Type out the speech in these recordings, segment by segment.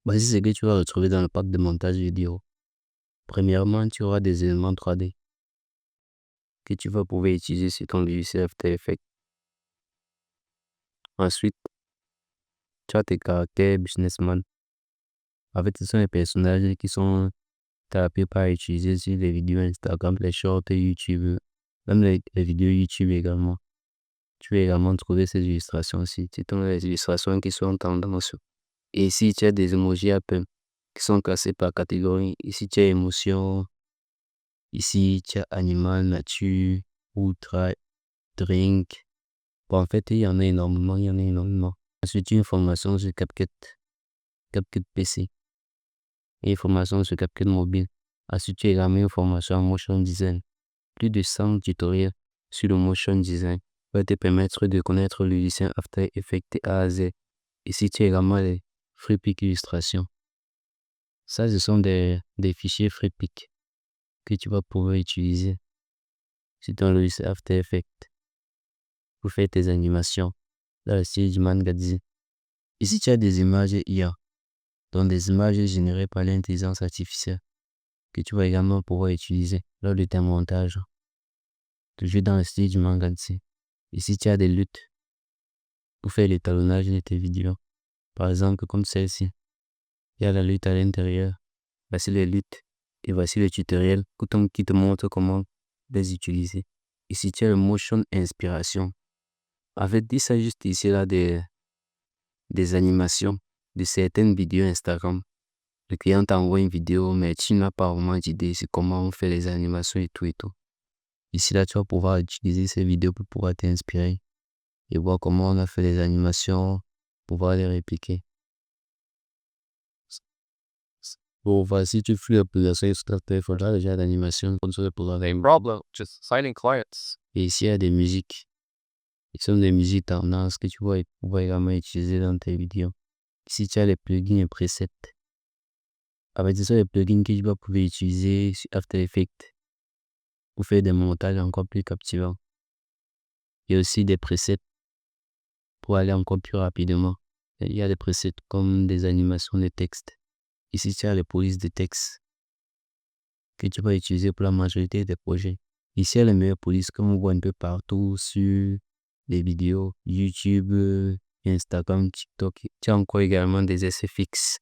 Voici ce que tu vas retrouver dans le pack de montage vidéo. Premièrement, tu auras des éléments 3D que tu vas pouvoir utiliser sur ton logiciel After Effects. Ensuite, tu as tes caractères businessman. En fait, ce sont les personnages qui sont tapés par utiliser sur les vidéos Instagram, les shorts YouTube, même les vidéos YouTube également. Tu vas également trouver ces illustrations aussi. Ce sont les illustrations qui sont en tendance. Et ici, tu as des emojis Apple qui sont classés par catégorie. Ici, tu as émotion. Ici, tu as animal, nature, ultra, drink. Bon, en fait, il y en a énormément. Ensuite, une formation sur CapCut PC. Et une formation sur CapCut mobile. Ensuite, tu as également une formation en motion design. Plus de 100 tutoriels sur le motion design va te permettre de connaître le logiciel After Effects A à Z. Ici, tu as également les FreePic illustrations. Ça, ce sont des fichiers FreePic que tu vas pouvoir utiliser sur ton logiciel After Effects pour faire tes animations dans le style du magazine. Ici, tu as des images IA, donc des images générées par l'intelligence artificielle que tu vas également pouvoir utiliser lors de tes montages, toujours dans le style du magazine. Ici, tu as des luttes pour faire l'étalonnage de tes vidéos. Par exemple, comme celle-ci. Il y a la lutte à l'intérieur. Voici les luttes et voici le tutoriel qui te montre comment les utiliser. Ici, tu as le motion inspiration. En fait, il s'agit juste ici là des animations de certaines vidéos Instagram. Le client t'envoie une vidéo, mais tu n'as pas vraiment d'idée sur comment on fait les animations et tout. Ici là, tu vas pouvoir utiliser ces vidéos pour pouvoir t'inspirer et voir comment on a fait les animations, pouvoir les répliquer. Bon, voici, tu fais l'application sur ta téléphone, il déjà d'animation Problem, just signing clients. Et ici, il y a des musiques. Ce sont des musiques tendance que tu vas pouvoir également utiliser dans tes vidéos. Ici, tu as les plugins et presets. Avec ce sont les plugins que tu vas pouvoir utiliser sur After Effects pour faire des montages encore plus captivants. Il y a aussi des presets pour aller encore plus rapidement. Il y a des presets comme des animations de texte. Ici, tu as les polices de texte que tu vas utiliser pour la majorité des projets. Ici, il y a les meilleures polices que on voit un peu partout sur les vidéos YouTube, Instagram, TikTok. Tu as encore également des SFX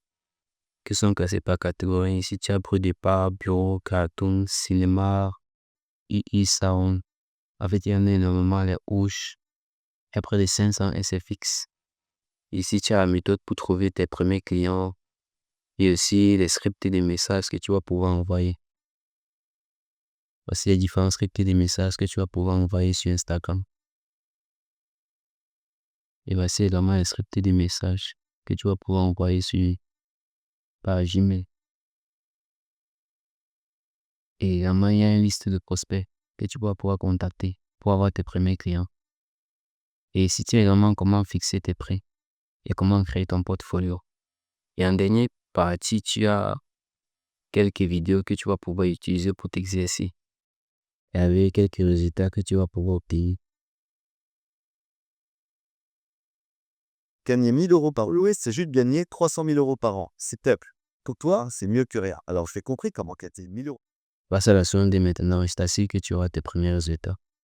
qui sont classés par catégorie. Ici, tu as bruit de part, bureau, cartoon, cinéma, II Sound. En fait, il y en a énormément, les Ouches. Il y a près de 500 SFX. Ici, tu as la méthode pour trouver tes premiers clients et aussi les scripts et des messages que tu vas pouvoir envoyer. Voici les différents scripts et des messages que tu vas pouvoir envoyer sur Instagram. Et voici également les scripts et des messages que tu vas pouvoir envoyer par Gmail. Et également, il y a une liste de prospects que tu vas pouvoir contacter pour avoir tes premiers clients. Et ici, tu as également comment fixer tes prix et comment créer ton portfolio. Et en dernière partie, tu as quelques vidéos que tu vas pouvoir utiliser pour t'exercer et avec quelques résultats que tu vas pouvoir obtenir. Gagner 1000 euros par louer, c'est juste gagner 300 000 euros par an. C'est top. Pour toi, c'est mieux que rien. Alors, je fais compris comment gagner 1000 euros. Passe à la seconde et maintenant, c'est assis que tu auras tes premiers résultats.